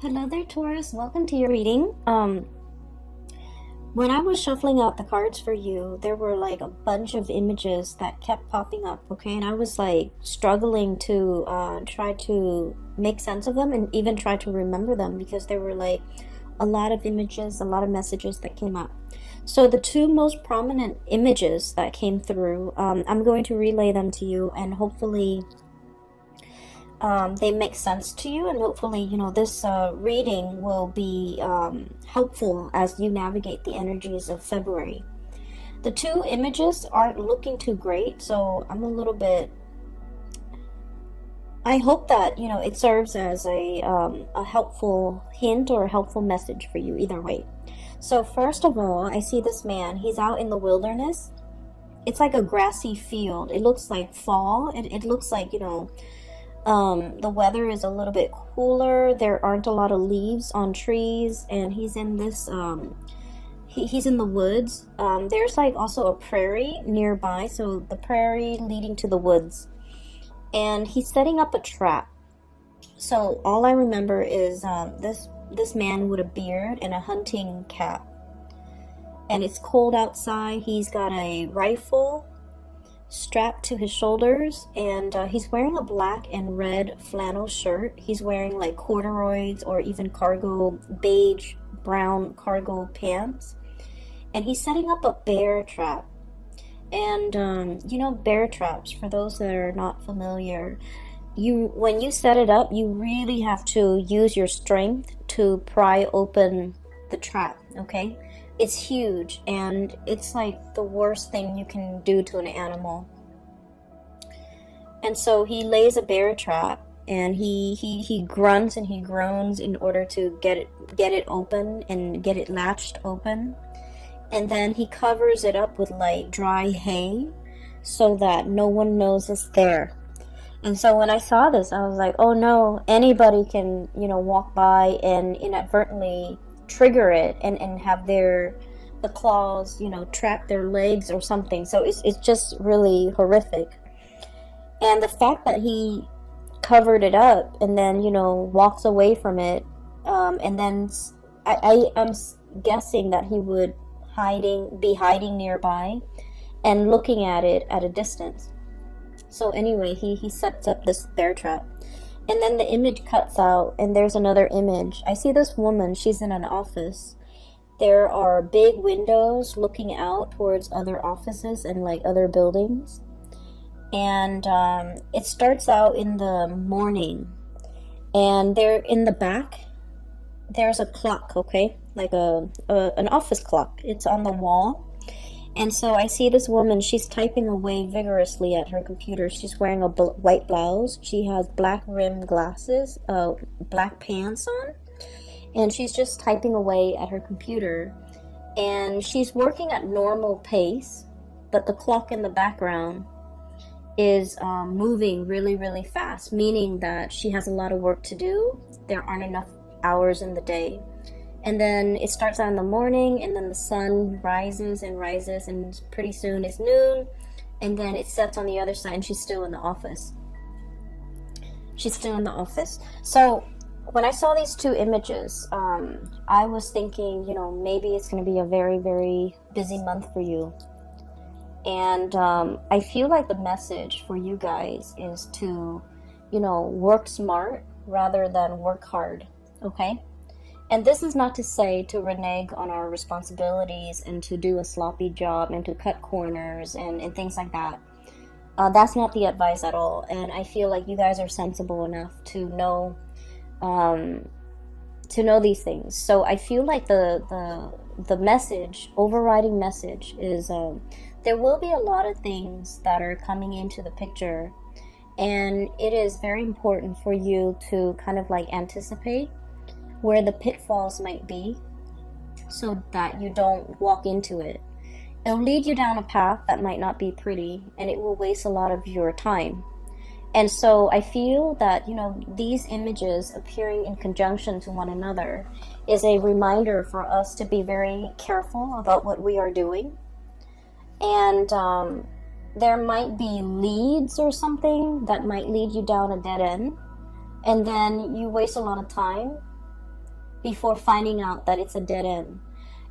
Hello there, Taurus. Welcome to your reading. When I was shuffling out the cards for you, there were like a bunch of images that kept popping up, okay? And I was like struggling to try to make sense of them and even try to remember them because there were like a lot of images, a lot of messages that came up. So the two most prominent images that came through, I'm going to relay them to you, and hopefully they make sense to you, and hopefully this reading will be helpful as you navigate the energies of February. The two images aren't looking too great, so I'm a little bit, I hope that it serves as a helpful hint or a helpful message for you either way. So first of all, I see this man. He's out in the wilderness. It's like a grassy field. It looks like fall. It looks like the weather is a little bit cooler. There aren't a lot of leaves on trees, and he's in this he's in the woods. There's like also a prairie nearby, so the prairie leading to the woods, and he's setting up a trap. So all I remember is this man with a beard and a hunting cap, and it's cold outside. He's got a rifle strapped to his shoulders, and he's wearing a black and red flannel shirt. He's wearing like corduroys or even beige brown cargo pants, and he's setting up a bear trap. And bear traps, for those that are not familiar, when you set it up, you really have to use your strength to pry open the trap, okay? It's huge, and it's like the worst thing you can do to an animal. And so he lays a bear trap, and he grunts and he groans in order to get it open and get it latched open. And then he covers it up with like dry hay so that no one knows it's there. And so when I saw this, I was like, oh no, anybody can walk by and inadvertently trigger it and have the claws trap their legs or something. So it's just really horrific. And the fact that he covered it up and then walks away from it, and then I'm guessing that he would be hiding nearby and looking at it at a distance. So anyway, he sets up this bear trap. And then the image cuts out, and there's another image. I see this woman. She's in an office. There are big windows looking out towards other offices and like other buildings. And it starts out in the morning. And there in the back, there's a clock, okay? Like an office clock. It's on the wall. And so I see this woman. She's typing away vigorously at her computer. She's wearing a white blouse. She has black rimmed glasses, black pants on, and she's just typing away at her computer. And she's working at normal pace, but the clock in the background is moving really, really fast, meaning that she has a lot of work to do. There aren't enough hours in the day. And then it starts out in the morning, and then the sun rises, and pretty soon it's noon, and then it sets on the other side, and she's still in the office. So when I saw these two images, I was thinking, maybe it's going to be a very, very busy month for you. And I feel like the message for you guys is to, work smart rather than work hard, okay? And this is not to say to renege on our responsibilities and to do a sloppy job and to cut corners and things like that. That's not the advice at all. And I feel like you guys are sensible enough to know these things. So I feel like the message, overriding message, is there will be a lot of things that are coming into the picture, and it is very important for you to kind of like anticipate where the pitfalls might be so that you don't walk into it. It'll lead you down a path that might not be pretty, and it will waste a lot of your time. And so I feel that, these images appearing in conjunction to one another is a reminder for us to be very careful about what we are doing. And there might be leads or something that might lead you down a dead end, and then you waste a lot of time before finding out that it's a dead end.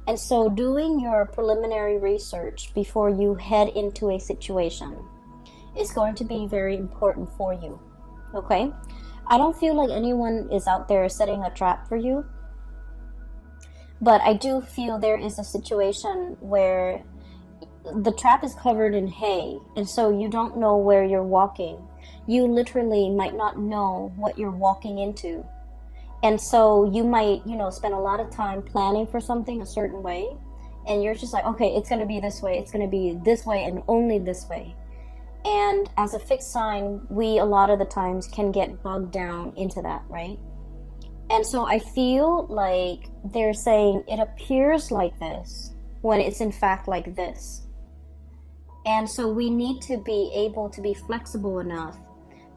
And so doing your preliminary research before you head into a situation is going to be very important for you. Okay? I don't feel like anyone is out there setting a trap for you, but I do feel there is a situation where the trap is covered in hay, and so you don't know where you're walking. You literally might not know what you're walking into. And so you might, spend a lot of time planning for something a certain way, and you're just like, okay, it's going to be this way, it's going to be this way, and only this way. And as a fixed sign, we a lot of the times can get bogged down into that, right? And so I feel like they're saying it appears like this when it's in fact like this. And so we need to be able to be flexible enough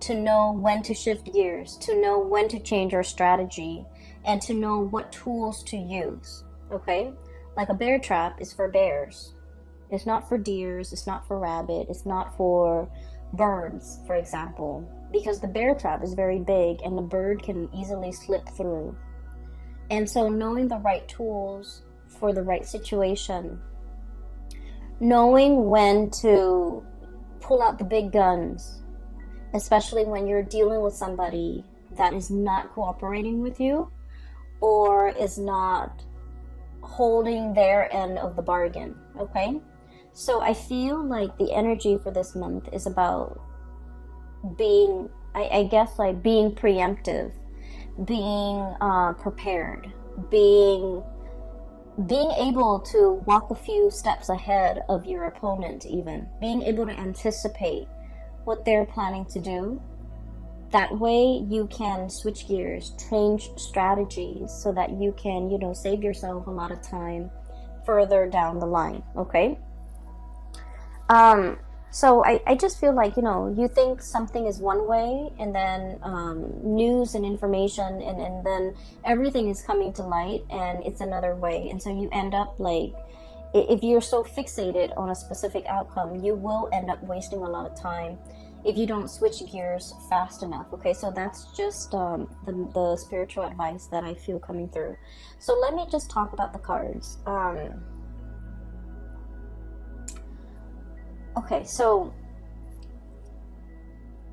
to know when to shift gears, to know when to change our strategy, and to know what tools to use, okay? Like a bear trap is for bears. It's not for deers, it's not for rabbit, it's not for birds, for example, because the bear trap is very big and the bird can easily slip through. And so knowing the right tools for the right situation, knowing when to pull out the big guns, especially when you're dealing with somebody that is not cooperating with you or is not holding their end of the bargain, okay? So I feel like the energy for this month is about being, I guess, like being preemptive, being prepared, being able to walk a few steps ahead of your opponent, even being able to anticipate what they're planning to do. That way you can switch gears, change strategies so that you can, save yourself a lot of time further down the line, okay? So I just feel like, you think something is one way, and then news and information and then everything is coming to light and it's another way. And so you end up like, if you're so fixated on a specific outcome, you will end up wasting a lot of time if you don't switch gears fast enough. Okay, so that's just the spiritual advice that I feel coming through. So let me just talk about the cards. Okay, so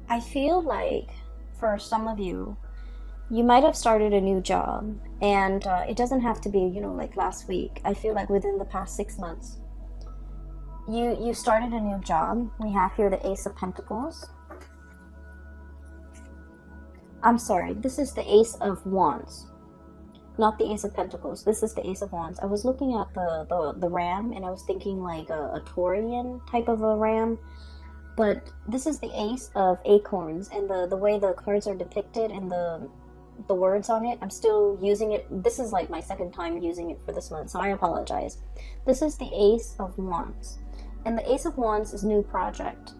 I feel like for some of you, you might have started a new job, and it doesn't have to be, like last week. I feel like within the past 6 months, you started a new job. We have here the Ace of Pentacles. I'm sorry, this is the Ace of Wands, not the Ace of Pentacles. This is the Ace of Wands. I was looking at the ram, and I was thinking like a Taurian type of a ram, but this is the Ace of Acorns, and the way the cards are depicted and the words on it, I'm still using it. This is like my second time using it for this month, so I apologize. This is the Ace of Wands, and the Ace of Wands is new project.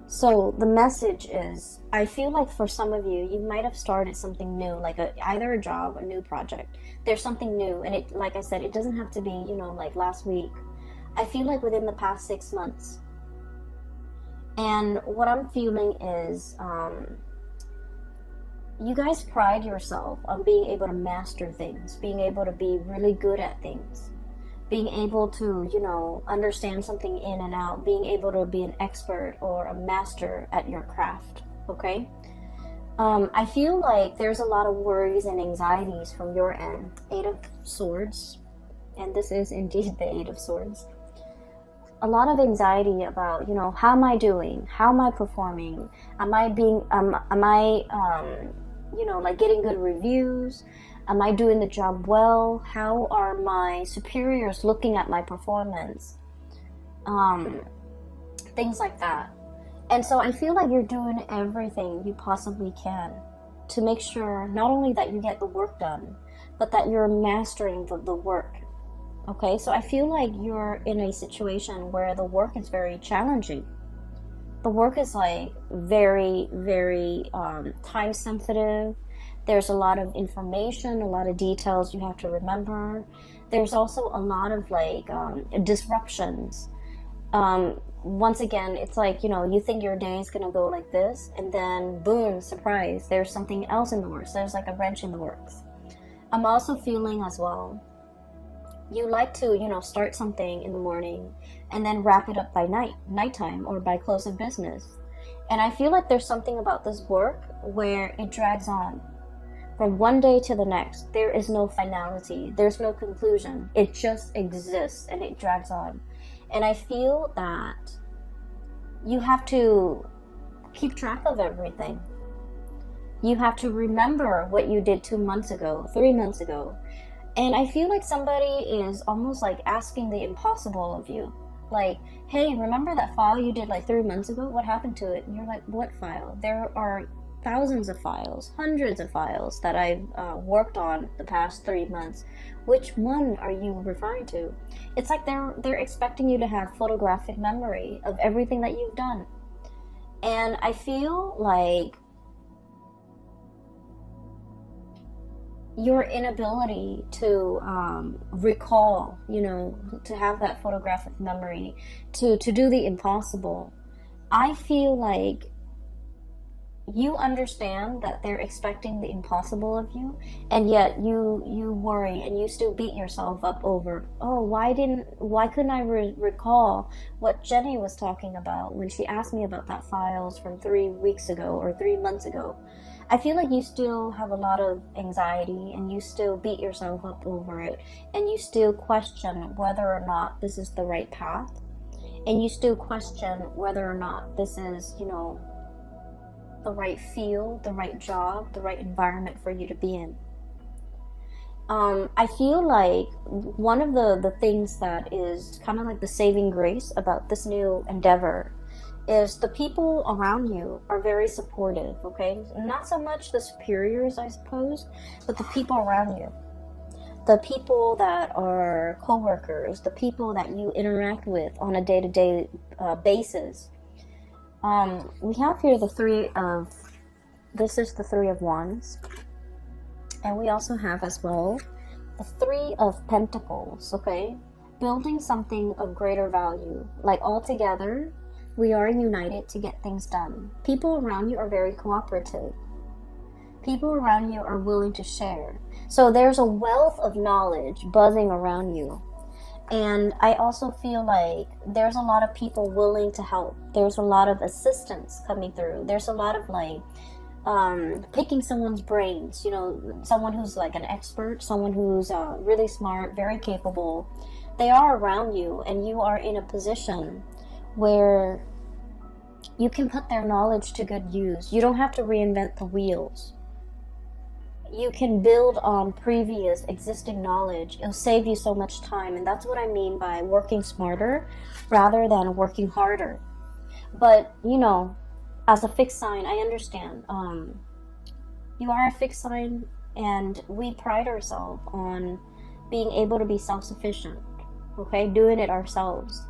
So the message is, I feel like for some of you, you might have started something new, like either a job, a new project. There's something new, and it, like I said, it doesn't have to be, like last week. I feel like within the past 6 months. And what I'm feeling is, you guys pride yourself on being able to master things, being able to be really good at things, being able to, understand something in and out, being able to be an expert or a master at your craft, okay? I feel like there's a lot of worries and anxieties from your end. 8 of Swords, and this is indeed the 8 of Swords. A lot of anxiety about, how am I doing? How am I performing? Am I like getting good reviews? Am I doing the job well? How are my superiors looking at my performance? Things like that. And so I feel like you're doing everything you possibly can to make sure not only that you get the work done, but that you're mastering the work. Okay, so I feel like you're in a situation where the work is very challenging. The work is like very, very time sensitive. There's a lot of information, a lot of details you have to remember. There's also a lot of like disruptions. Once again, it's like, you think your day is going to go like this, and then boom, surprise, there's something else in the works. There's like a wrench in the works. I'm also feeling as well, you like to, start something in the morning and then wrap it up by nighttime, or by close of business. And I feel like there's something about this work where it drags on from one day to the next. There is no finality, there's no conclusion. It just exists and it drags on. And I feel that you have to keep track of everything. You have to remember what you did 2 months ago, 3 months ago. And I feel like somebody is almost like asking the impossible of you. Like, hey, remember that file you did like 3 months ago? What happened to it? And you're like, what file? There are thousands of files, hundreds of files that I've worked on the past 3 months. Which one are you referring to? It's like they're expecting you to have photographic memory of everything that you've done. And I feel like your inability to recall, to have that photographic memory, to do the impossible. I feel like you understand that they're expecting the impossible of you, and yet you worry and you still beat yourself up over, oh, why couldn't I recall what Jenny was talking about when she asked me about that files from 3 weeks ago or 3 months ago. I feel like you still have a lot of anxiety, and you still beat yourself up over it, and you still question whether or not this is the right path, and you still question whether or not this is, the right field, the right job, the right environment for you to be in. I feel like one of the things that is kind of like the saving grace about this new endeavor is the people around you are very supportive, okay? Not so much the superiors, I suppose, but the people around you. The people that are co-workers, the people that you interact with on a day-to-day basis. We have here this is the Three of Wands. And we also have as well the Three of Pentacles, okay? Building something of greater value. Like all together, we are united to get things done. People around you are very cooperative. People around you are willing to share. So there's a wealth of knowledge buzzing around you. And I also feel like there's a lot of people willing to help. There's a lot of assistance coming through. There's a lot of like picking someone's brains, someone who's like an expert, someone who's really smart, very capable. They are around you, and you are in a position where you can put their knowledge to good use. You don't have to reinvent the wheels. You can build on previous existing knowledge. It'll save you so much time, and that's what I mean by working smarter rather than working harder. But, as a fixed sign, I understand. You are a fixed sign, and we pride ourselves on being able to be self-sufficient, okay? Doing it ourselves.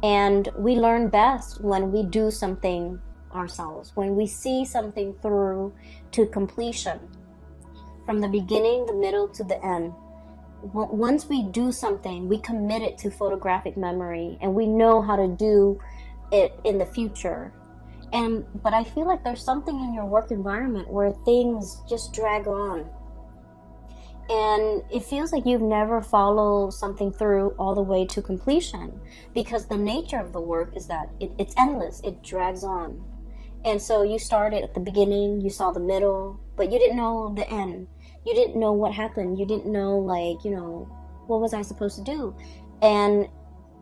And we learn best when we do something ourselves, when we see something through to completion, from the beginning, the middle, to the end. Once we do something, we commit it to photographic memory, and we know how to do it in the future. But I feel like there's something in your work environment where things just drag on. And it feels like you've never followed something through all the way to completion, because the nature of the work is that it's endless. It drags on. And so you started at the beginning, you saw the middle, but you didn't know the end. You didn't know what happened. You didn't know, what was I supposed to do? And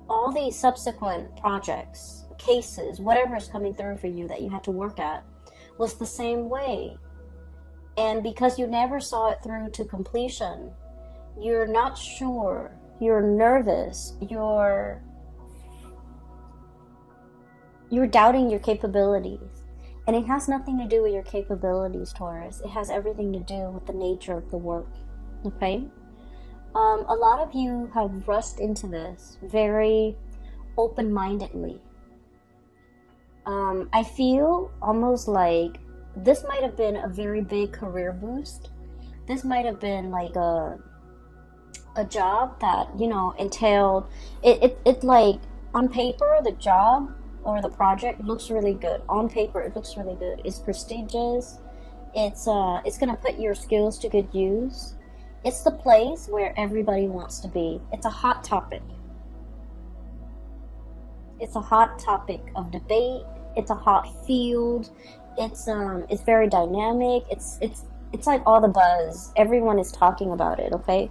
all these subsequent projects, cases, whatever is coming through for you that you had to work at, was the same way. And because you never saw it through to completion, you're not sure, you're nervous, you're doubting your capabilities. And it has nothing to do with your capabilities, Taurus. It has everything to do with the nature of the work, okay? A lot of you have rushed into this very open-mindedly. I feel almost like this might have been a very big career boost. This might have been like a job that, entailed, it like, on paper, the job or the project looks really good. On paper, it looks really good. It's prestigious. It's gonna put your skills to good use. It's the place where everybody wants to be. It's a hot topic. It's a hot topic of debate. It's a hot field. It's very dynamic. It's like all the buzz. Everyone is talking about it, okay?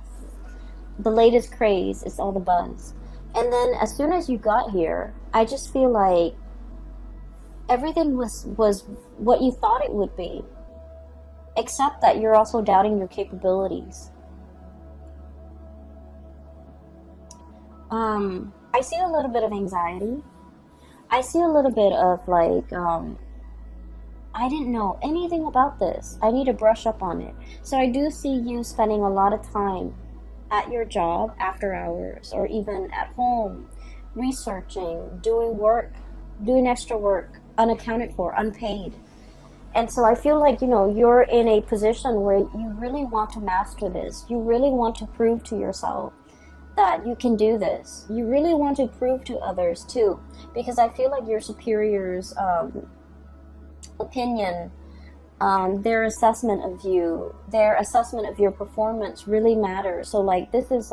The latest craze is all the buzz. And then as soon as you got here, I just feel like everything was what you thought it would be. Except that you're also doubting your capabilities. I see a little bit of anxiety. I see a little bit of like, I didn't know anything about this. I need to brush up on it. So I do see you spending a lot of time at your job after hours, or even at home, researching, doing work, doing extra work, unaccounted for, unpaid. And so I feel like, you're in a position where you really want to master this. You really want to prove to yourself that you can do this. You really want to prove to others too, because I feel like your superiors' opinion, their assessment of you, their assessment of your performance really matters. So like this is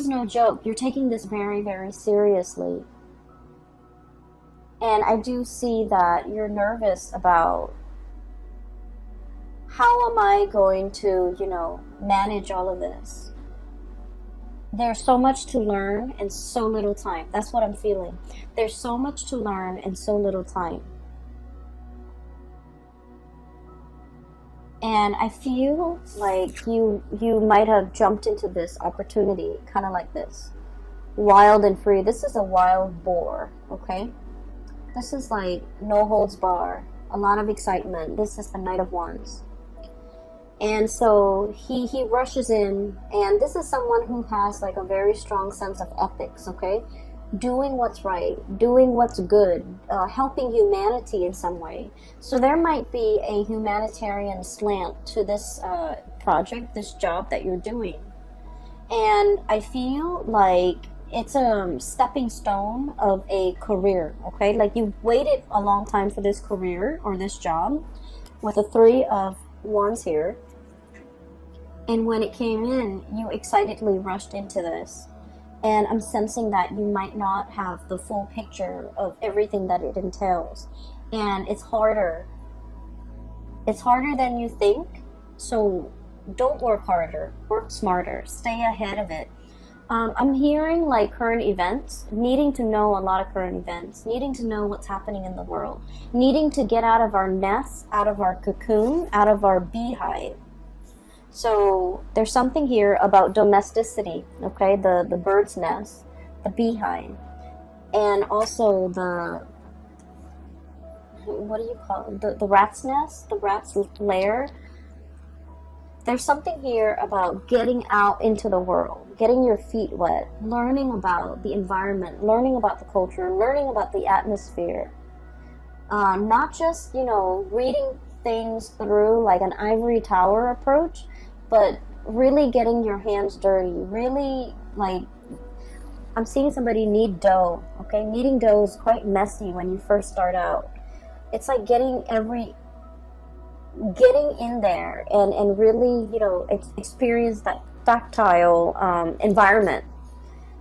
no joke. You're taking this very, very seriously. And I do see that you're nervous about how am I going to, manage all of this. There's so much to learn and so little time. That's what I'm feeling. There's so much to learn and so little time. And I feel like you might have jumped into this opportunity kind of like this. Wild and free. This is a wild boar, okay? This is like no holds bar. A lot of excitement. This is the Knight of Wands. And so he rushes in, and this is someone who has like a very strong sense of ethics, okay? Doing what's right, doing what's good, helping humanity in some way. So there might be a humanitarian slant to this project, this job that you're doing. And I feel like it's a stepping stone of a career, okay? Like you've waited a long time for this career or this job with the Three of Wands here. And when it came in, you excitedly rushed into this. And I'm sensing that you might not have the full picture of everything that it entails. And it's harder. It's harder than you think. So don't work harder. Work smarter. Stay ahead of it. I'm hearing like current events, needing to know a lot of current events, needing to know what's happening in the world, needing to get out of our nest, out of our cocoon, out of our beehive. So there's something here about domesticity, okay? The bird's nest, the beehive, and also what do you call it? The rat's nest, the rat's lair. There's something here about getting out into the world, getting your feet wet, learning about the environment, learning about the culture, learning about the atmosphere. Not just, reading things through like an ivory tower approach, but really getting your hands dirty, really like, I'm seeing somebody knead dough, okay? Kneading dough is quite messy when you first start out. It's like getting in there and really, experience that tactile environment.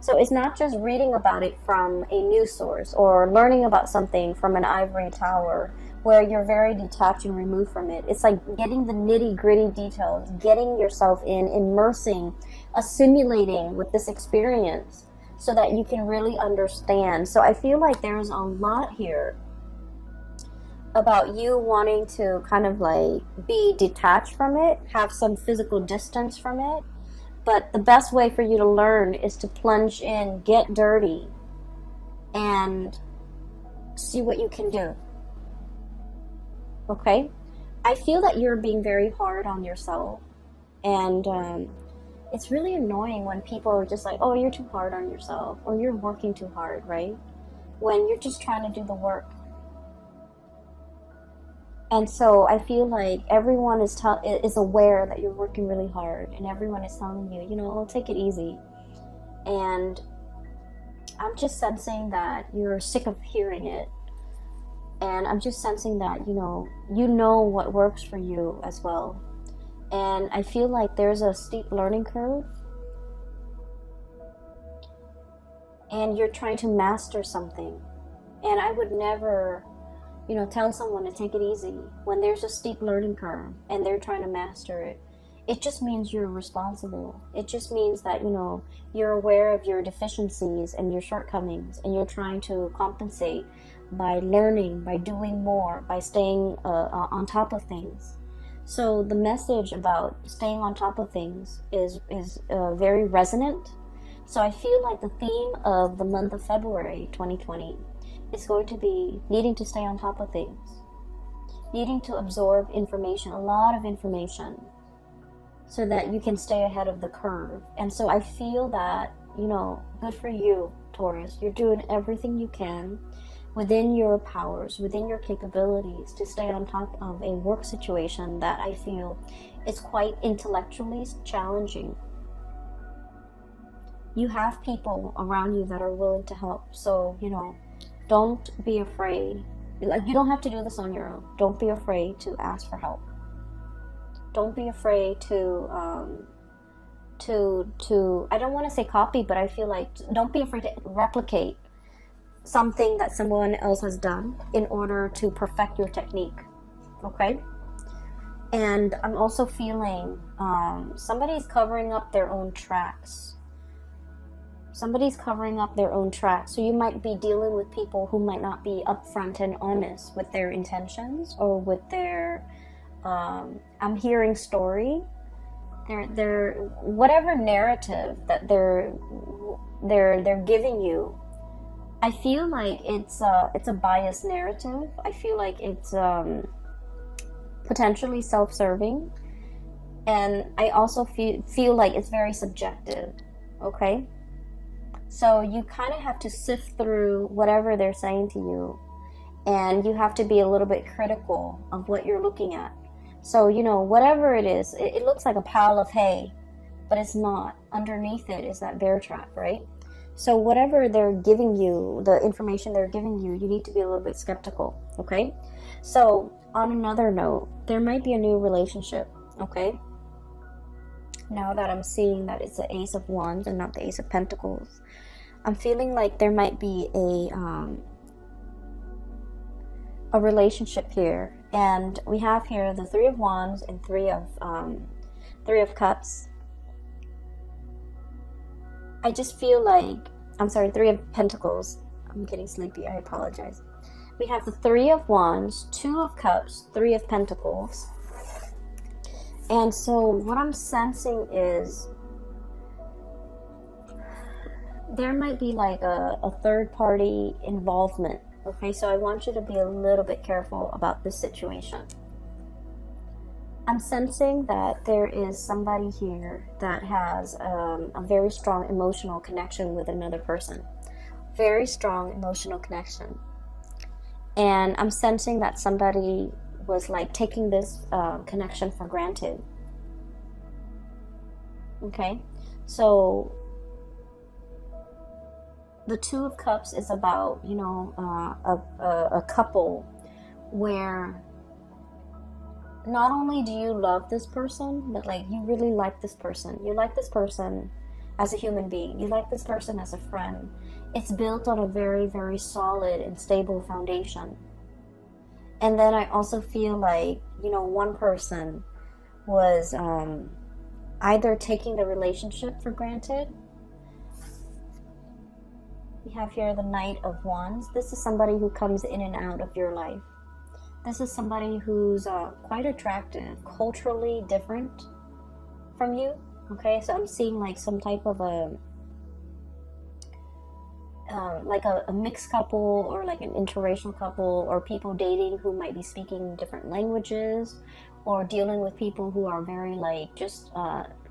So it's not just reading about it from a news source or learning about something from an ivory tower where you're very detached and removed from it. It's like getting the nitty-gritty details, getting yourself in, immersing, assimilating with this experience so that you can really understand. So I feel like there's a lot here about you wanting to kind of like be detached from it, have some physical distance from it. But the best way for you to learn is to plunge in, get dirty, and see what you can do. Okay? I feel that you're being very hard on yourself. And it's really annoying when people are just like, oh, you're too hard on yourself, or you're working too hard, right? When you're just trying to do the work. And so I feel like everyone is aware that you're working really hard, and everyone is telling you, oh, take it easy. And I'm just sensing that you're sick of hearing it. And I'm just sensing that, you know what works for you as well. And I feel like there's a steep learning curve, and you're trying to master something. And I would never, tell someone to take it easy when there's a steep learning curve and they're trying to master it. It just means you're responsible. It just means that, you're aware of your deficiencies and your shortcomings, and you're trying to compensate by learning, by doing more, by staying on top of things. So the message about staying on top of things is very resonant. So I feel like the theme of the month of February 2020 is going to be needing to stay on top of things, needing to absorb information, a lot of information, so that you can stay ahead of the curve. And so I feel that, good for you, Taurus. You're doing everything you can within your powers, within your capabilities, to stay on top of a work situation that I feel is quite intellectually challenging. You have people around you that are willing to help. So, don't be afraid. Like, you don't have to do this on your own. Don't be afraid to ask for help. Don't be afraid to I don't want to say copy, but I feel like don't be afraid to replicate something that someone else has done in order to perfect your technique. Okay? And I'm also feeling somebody's covering up their own tracks. Somebody's covering up their own tracks. So you might be dealing with people who might not be upfront and honest with their intentions or with their I'm hearing story. Their whatever narrative that they're giving you. I feel like it's a biased narrative. I feel like it's potentially self-serving, and I also feel like it's very subjective. Okay, so you kind of have to sift through whatever they're saying to you, and you have to be a little bit critical of what you're looking at. So, whatever it is, it looks like a pile of hay, but it's not. Underneath it is that bear trap, right? So whatever they're giving you, the information they're giving you, you need to be a little bit skeptical, okay? So on another note, there might be a new relationship, okay? Now that I'm seeing that it's the Ace of Wands and not the Ace of Pentacles, I'm feeling like there might be a relationship here. And we have here the Three of Wands and Three of Cups. I just feel like, I'm sorry, Three of Pentacles. I'm getting sleepy, I apologize. We have the Three of Wands, Two of Cups, Three of Pentacles. And so what I'm sensing is there might be like a third party involvement. Okay, so I want you to be a little bit careful about this situation. I'm sensing that there is somebody here that has a very strong emotional connection with another person. Very strong emotional connection. And I'm sensing that somebody was like taking this connection for granted. Okay, so the Two of Cups is about, a couple where not only do you love this person, but like you really like this person. You like this person as a human being. You like this person as a friend. It's built on a very, very solid and stable foundation. And then I also feel like, one person was either taking the relationship for granted. We have here the Knight of Wands. This is somebody who comes in and out of your life. This is somebody who's quite attractive, culturally different from you. Okay, so I'm seeing like some type of a mixed couple, or like an interracial couple, or people dating who might be speaking different languages, or dealing with people who are very like just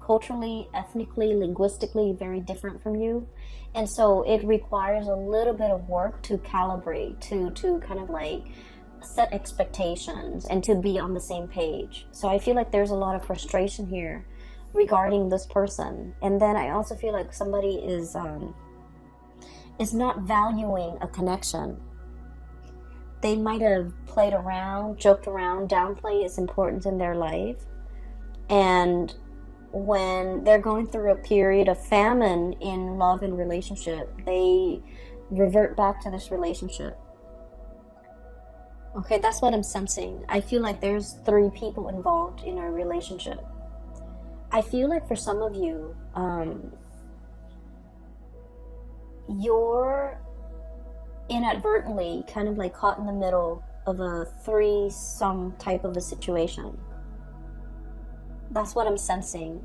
culturally, ethnically, linguistically very different from you. And so it requires a little bit of work to calibrate, to kind of like set expectations and to be on the same page. So I feel like there's a lot of frustration here regarding this person. And then I also feel like somebody is not valuing a connection. They might have played around, joked around, downplay its importance in their life. And when they're going through a period of famine in love and relationship, they revert back to this relationship. Okay, that's what I'm sensing. I feel like there's 3 people involved in a relationship. I feel like for some of you, you're inadvertently kind of like caught in the middle of a threesome type of a situation. That's what I'm sensing.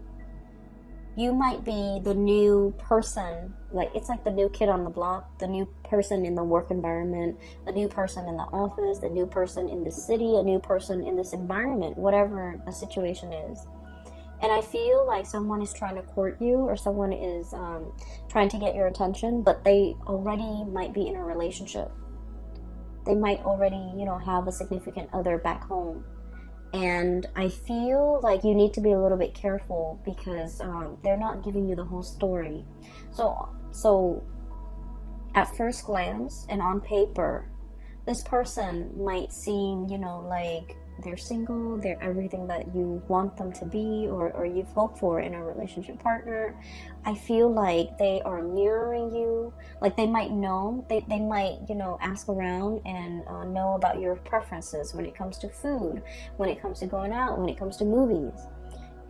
You might be the new person, like it's like the new kid on the block, the new person in the work environment, the new person in the office, the new person in the city, a new person in this environment, whatever the situation is. And I feel like someone is trying to court you, or someone is trying to get your attention, but they already might be in a relationship. They might already, have a significant other back home. And I feel like you need to be a little bit careful because they're not giving you the whole story. So at first glance and on paper, this person might seem, like they're single, they're everything that you want them to be, or you've hoped for in a relationship partner. I feel like they are mirroring you. Like they might know, they might, ask around and know about your preferences when it comes to food, when it comes to going out, when it comes to movies.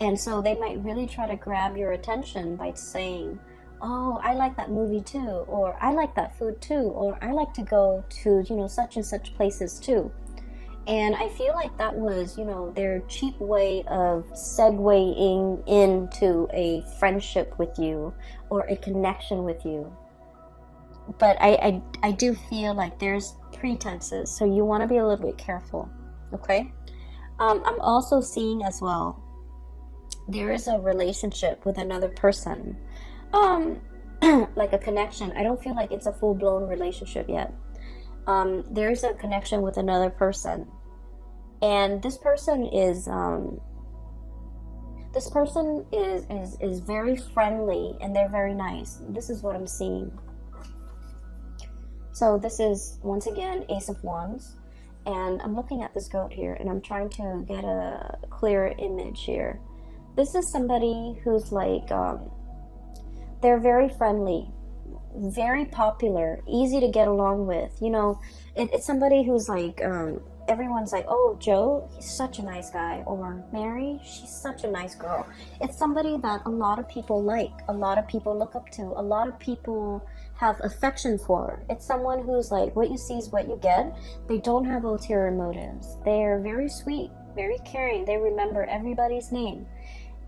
And so they might really try to grab your attention by saying, oh, I like that movie too, or I like that food too, or I like to go to, such and such places too. And I feel like that was, their cheap way of segueing into a friendship with you or a connection with you. But I do feel like there's pretenses, so you want to be a little bit careful, okay? I'm also seeing as well, there is a relationship with another person, like a connection. I don't feel like it's a full-blown relationship yet. There's a connection with another person. And this person is very friendly, and they're very nice. This is what I'm seeing. So this is, once again, Ace of Wands. And I'm looking at this goat here, and I'm trying to get a clearer image here. This is somebody who's like, they're very friendly, very popular, easy to get along with. It's somebody who's like, everyone's like, oh, Joe, he's such a nice guy, or Mary, she's such a nice girl. It's somebody that a lot of people like, a lot of people look up to, a lot of people have affection for. It's someone who's like, what you see is what you get. They don't have ulterior motives. They're very sweet, very caring. They remember everybody's name,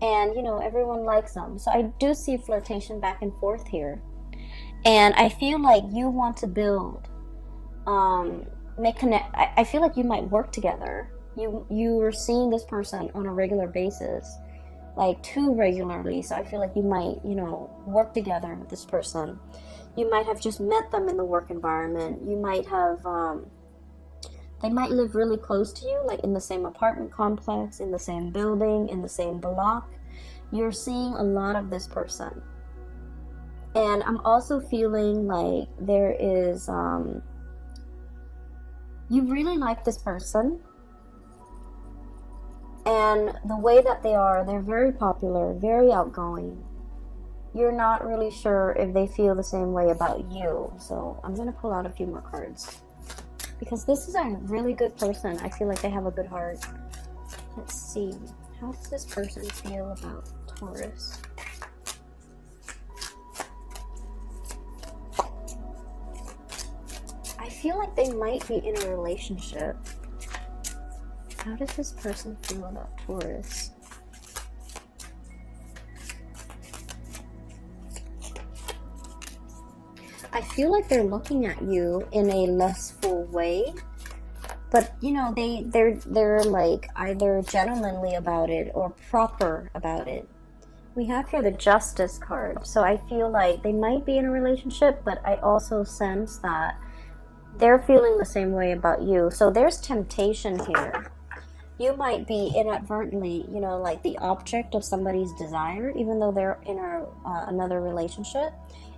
and everyone likes them. So I do see flirtation back and forth here, and I feel like you want to build I feel like you might work together. You are seeing this person on a regular basis, like too regularly. So I feel like you might, work together with this person. You might have just met them in the work environment. You might have, they might live really close to you, like in the same apartment complex, in the same building, in the same block. You're seeing a lot of this person. And I'm also feeling like there is, you really like this person, and the way that they're very popular, very outgoing. You're not really sure if they feel the same way about you, so I'm going to pull out a few more cards, because this is a really good person. I feel like they have a good heart. Let's see, how does this person feel about Taurus? I feel like they might be in a relationship. How does this person feel about Taurus? I feel like they're looking at you in a lustful way, but they're like either gentlemanly about it or proper about it. We have here the Justice card, so I feel like they might be in a relationship, but I also sense that they're feeling the same way about you. So there's temptation here. You might be inadvertently, like the object of somebody's desire, even though they're in another relationship.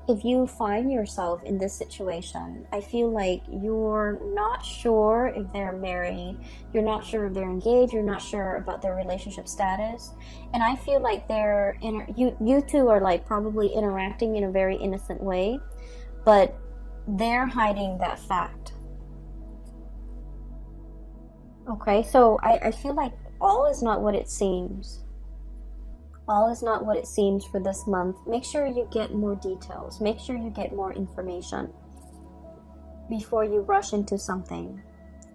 if you find yourself in this situation, I feel like you're not sure if they're married, you're not sure if they're engaged, you're not sure about their relationship status, and I feel like you two are like probably interacting in a very innocent way, but they're hiding that fact. Okay, so I feel like all is not what it seems. All is not what it seems for this month. Make sure you get more details. Make sure you get more information before you rush into something.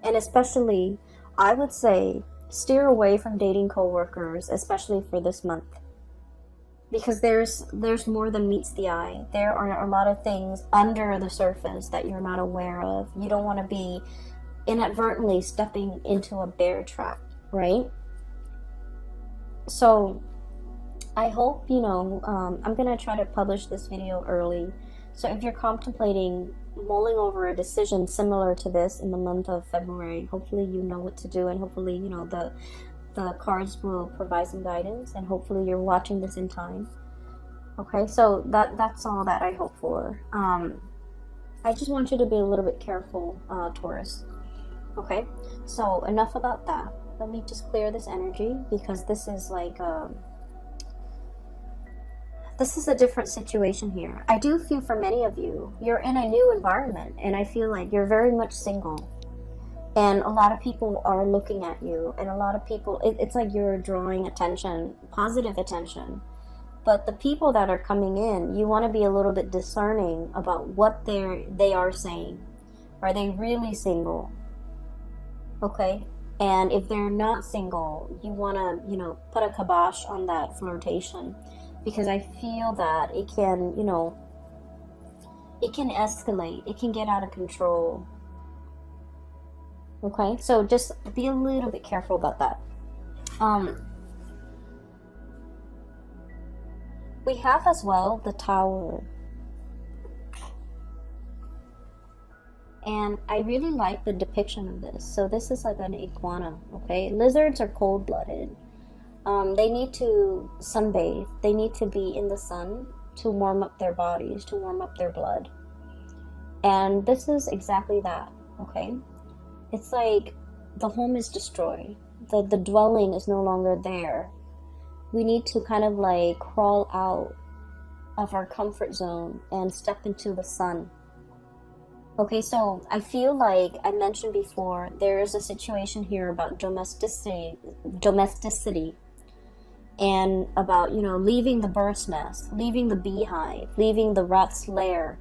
And especially, I would say, steer away from dating coworkers, especially for this month. Because there's more than meets the eye. There are a lot of things under the surface that you're not aware of. You don't want to be inadvertently stepping into a bear trap, right? So I hope, I'm going to try to publish this video early. So if you're contemplating mulling over a decision similar to this in the month of February, hopefully you know what to do, and hopefully, the cards will provide some guidance, and hopefully you're watching this in time. Okay, so that's all that I hope for. I just want you to be a little bit careful, Taurus. Okay, so enough about that. Let me just clear this energy, because this is like this is a different situation here. I do feel for many of you, you're in a new environment, and I feel like you're very much single. And a lot of people are looking at you, and a lot of people, it's like you're drawing attention, positive attention. But the people that are coming in, you want to be a little bit discerning about what they are saying. Are they really single? Okay? And if they're not single, you want to, put a kibosh on that flirtation. Because I feel that it can, it can escalate. It can get out of control. Okay? So just be a little bit careful about that. We have as well the Tower. And I really like the depiction of this. So this is like an iguana, okay? Lizards are cold-blooded. They need to sunbathe. They need to be in the sun to warm up their bodies, to warm up their blood. And this is exactly that, okay? It's like the home is destroyed. The dwelling is no longer there. We need to kind of like crawl out of our comfort zone and step into the sun. Okay, so I feel like I mentioned before, there is a situation here about domesticity, and about, leaving the bird's nest, leaving the beehive, leaving the rat's lair,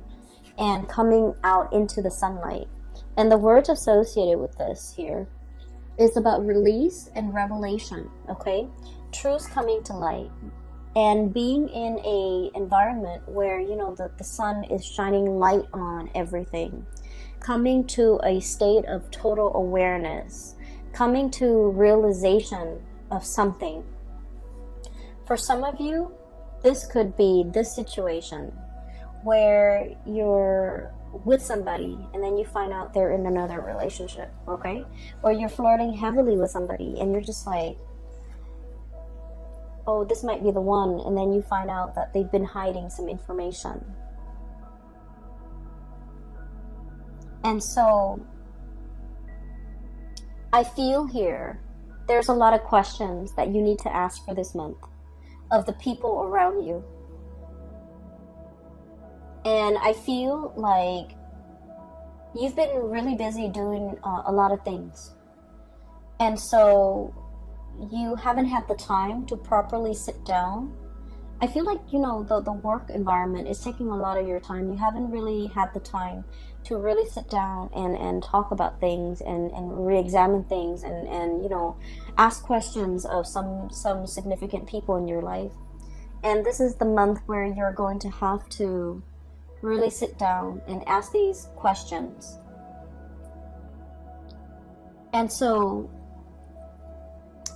and coming out into the sunlight. And the words associated with this here is about release and revelation, okay? Truths coming to light. And being in a environment where, the sun is shining light on everything. Coming to a state of total awareness. Coming to realization of something. For some of you, this could be this situation where you're with somebody and then you find out they're in another relationship, okay? Or you're flirting heavily with somebody and you're just like, oh, this might be the one, and then you find out that they've been hiding some information. And so I feel here there's a lot of questions that you need to ask for this month of the people around you. And I feel like you've been really busy doing a lot of things. And so you haven't had the time to properly sit down. I feel like, the work environment is taking a lot of your time. You haven't really had the time to really sit down and talk about things and re-examine things and ask questions of some significant people in your life. And this is the month where you're going to have to really sit down and ask these questions. And so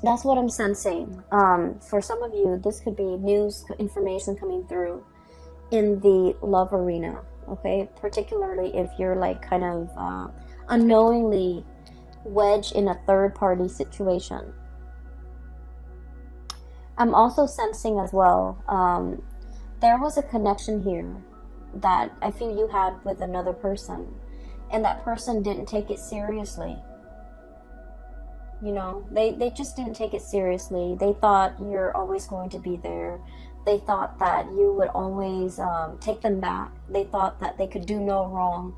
that's what I'm sensing. For some of you, this could be news information coming through in the love arena, okay? Particularly if you're like kind of unknowingly wedged in a third-party situation. I'm also sensing as well, there was a connection here that I feel you had with another person, and that person didn't take it seriously. You know, they just didn't take it seriously. They thought you're always going to be there. They thought that you would always take them back. They thought that they could do no wrong.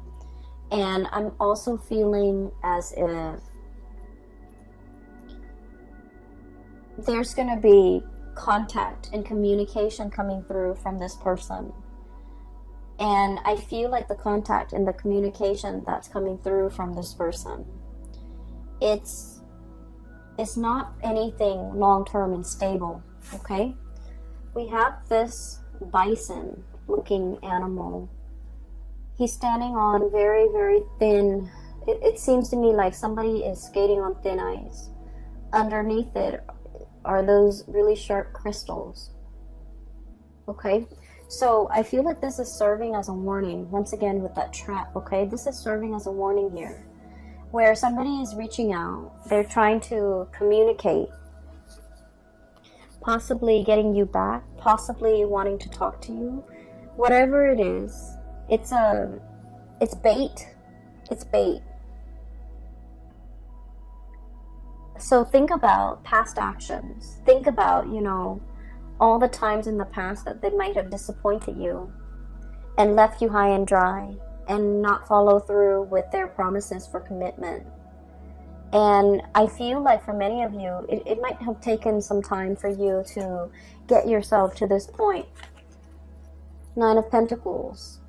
And I'm also feeling as if there's going to be contact and communication coming through from this person. And I feel like the contact and the communication that's coming through from this person, it's not anything long-term and stable, okay? We have this bison looking animal. He's standing on very, very thin, it seems to me like somebody is skating on thin ice. Underneath it are those really sharp crystals, okay? So I feel like this is serving as a warning, once again with that trap, okay? This is serving as a warning here, where somebody is reaching out, they're trying to communicate, possibly getting you back, possibly wanting to talk to you. Whatever it is, it's bait. It's bait. So think about past actions. Think about, you know, all the times in the past that they might have disappointed you and left you high and dry and not follow through with their promises for commitment. And I feel like for many of you, it might have taken some time for you to get yourself to this point. Nine of Pentacles.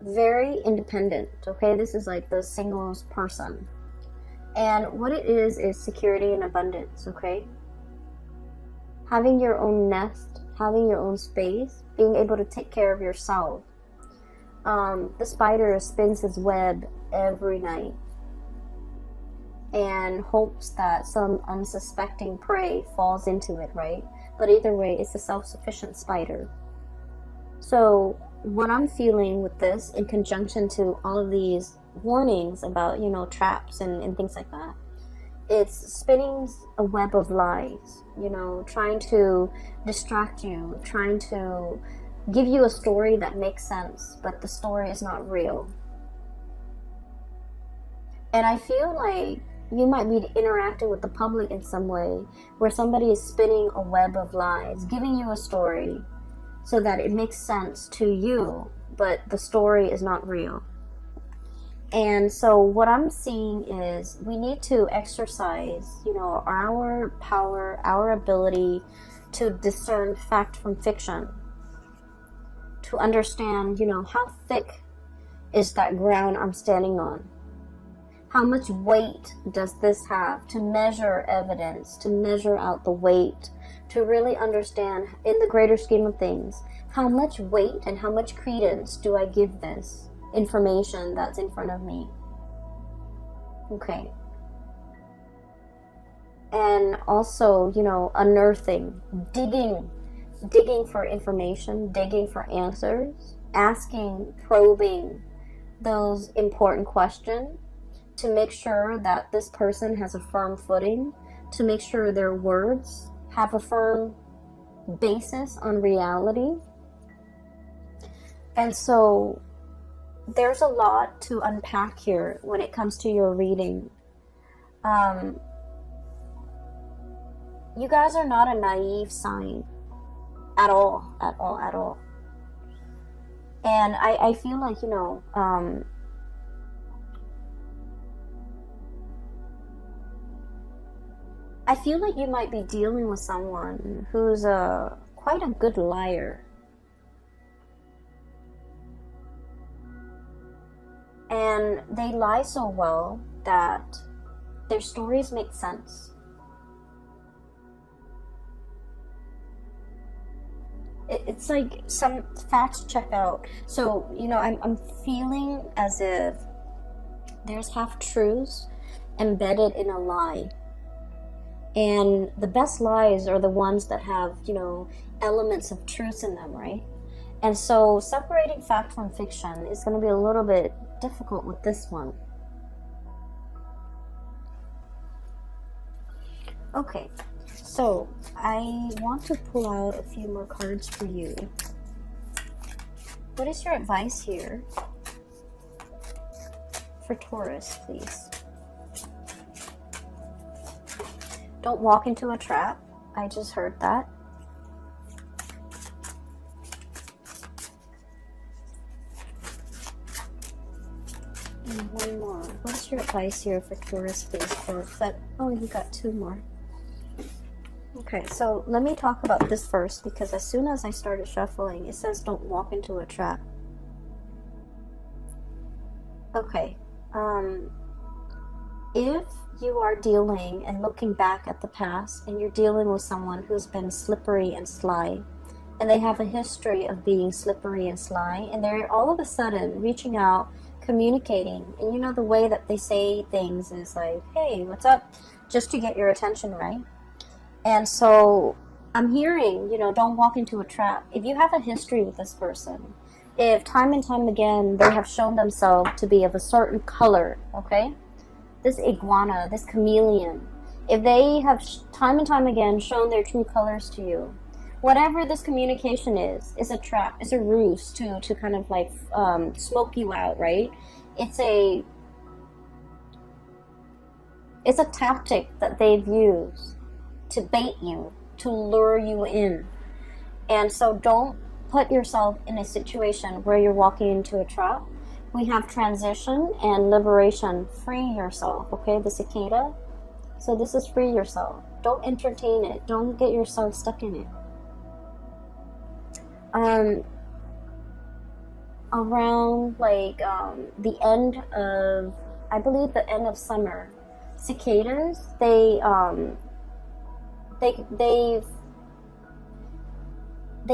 Very independent, okay? This is like the singles person. And what it is security and abundance, okay? Having your own nest, having your own space, being able to take care of yourself. The spider spins his web every night and hopes that some unsuspecting prey falls into it, right? But either way, it's a self-sufficient spider. So what I'm feeling with this, in conjunction to all of these warnings about, you know, traps and things like that, it's spinning a web of lies, you know, trying to distract you, trying to give you a story that makes sense, but the story is not real. And I feel like you might be interacting with the public in some way where somebody is spinning a web of lies, giving you a story so that it makes sense to you, but the story is not real. And so what I'm seeing is we need to exercise, you know, our power, our ability to discern fact from fiction, to understand, you know, how thick is that ground I'm standing on? How much weight does this have? To measure evidence, to measure out the weight, to really understand in the greater scheme of things, how much weight and how much credence do I give this information that's in front of me? Okay. And also, you know, unearthing, digging for information, digging for answers, asking, probing those important questions to make sure that this person has a firm footing, to make sure their words have a firm basis on reality. And so there's a lot to unpack here when it comes to your reading. You guys are not a naive sign at all. And I feel like, you know, I feel like you might be dealing with someone who's quite a good liar. And they lie so well that their stories make sense. It's like some facts check out. So, you know, I'm feeling as if there's half-truths embedded in a lie. And the best lies are the ones that have, you know, elements of truth in them, right? And so separating fact from fiction is going to be a little bit difficult with this one. Okay, so I want to pull out a few more cards for you. What is your advice here for Taurus, please? Don't walk into a trap. I just heard that. And one more. What's your advice here for Taurus, please? Oh, you got two more. Okay, so let me talk about this first, because as soon as I started shuffling, it says don't walk into a trap. Okay, if you are dealing and looking back at the past, and you're dealing with someone who's been slippery and sly, and they have a history of being slippery and sly, and they're all of a sudden reaching out, communicating, and you know the way that they say things is like, hey, what's up? Just to get your attention, right? And so I'm hearing, you know, don't walk into a trap. If you have a history with this person, if time and time again they have shown themselves to be of a certain color, okay? This iguana, this chameleon, if they have time and time again shown their true colors to you, whatever this communication is a trap, it's a ruse to kind of like smoke you out, right? It's a tactic that they've used to bait you, to lure you in. And so don't put yourself in a situation where you're walking into a trap. We have transition and liberation. Free yourself, okay? The cicada. So this is free yourself. Don't entertain it. Don't get yourself stuck in it. Around like the end of, I believe the end of summer, cicadas, they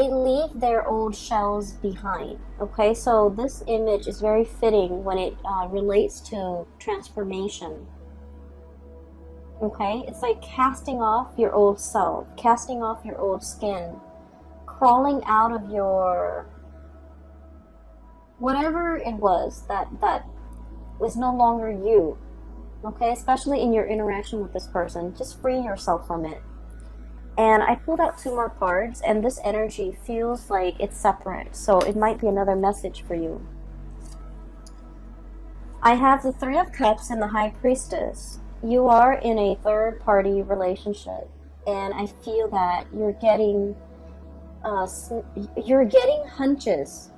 leave their old shells behind. Okay, so this image is very fitting when it relates to transformation. Okay, it's like casting off your old self, casting off your old skin, crawling out of your whatever it was that was no longer you. Okay, especially in your interaction with this person, just free yourself from it. And I pulled out two more cards, and this energy feels like it's separate, so it might be another message for you. I have the Three of Cups and the High Priestess. You are in a third-party relationship, and I feel that you're getting hunches.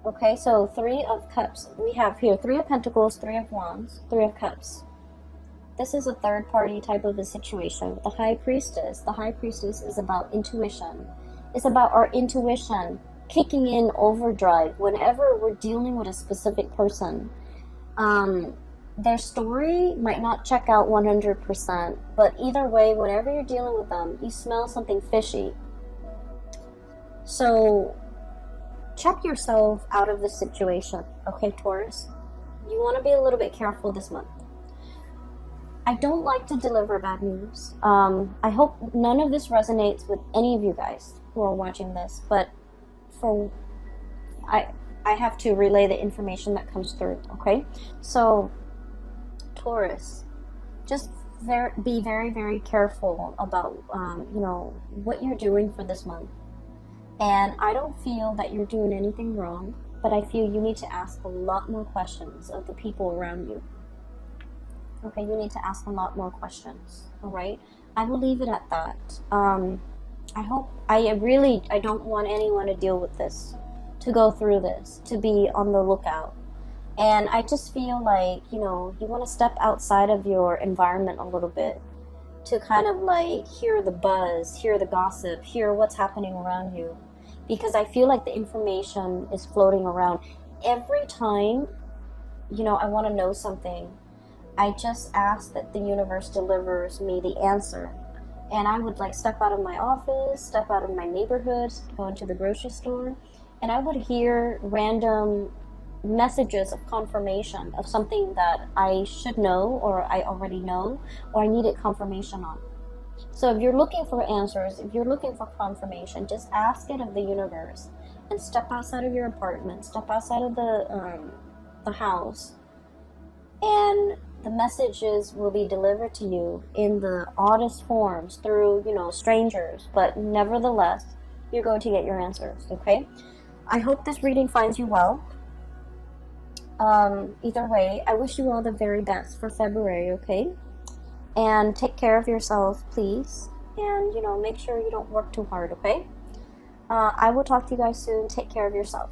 Okay, so Three of Cups. We have here Three of Pentacles, Three of Wands, Three of Cups. This is a third-party type of a situation. The High Priestess. The High Priestess is about intuition. It's about our intuition kicking in overdrive whenever we're dealing with a specific person. Their story might not check out 100%, but either way, whenever you're dealing with them, you smell something fishy. So check yourself out of this situation, okay, Taurus? You want to be a little bit careful this month. I don't like to deliver bad news. I hope none of this resonates with any of you guys who are watching this, but I have to relay the information that comes through, okay? So, Taurus, just be very, very careful about, what you're doing for this month. And I don't feel that you're doing anything wrong, but I feel you need to ask a lot more questions of the people around you. Okay, you need to ask a lot more questions, all right? I will leave it at that. I don't want anyone to deal with this, to go through this, to be on the lookout. And I just feel like, you want to step outside of your environment a little bit to kind of like hear the buzz, hear the gossip, hear what's happening around you. Because I feel like the information is floating around. Every time, I want to know something, I just ask that the universe delivers me the answer. And I would like step out of my office, step out of my neighborhood, go into the grocery store, and I would hear random messages of confirmation of something that I should know, or I already know, or I needed confirmation on. So if you're looking for answers, if you're looking for confirmation, just ask it of the universe and step outside of your apartment, step outside of the house, and the messages will be delivered to you in the oddest forms through, strangers, but nevertheless, you're going to get your answers, okay? I hope this reading finds you well. Either way, I wish you all the very best for February, okay? And take care of yourself, please. And, make sure you don't work too hard, okay? I will talk to you guys soon. Take care of yourself.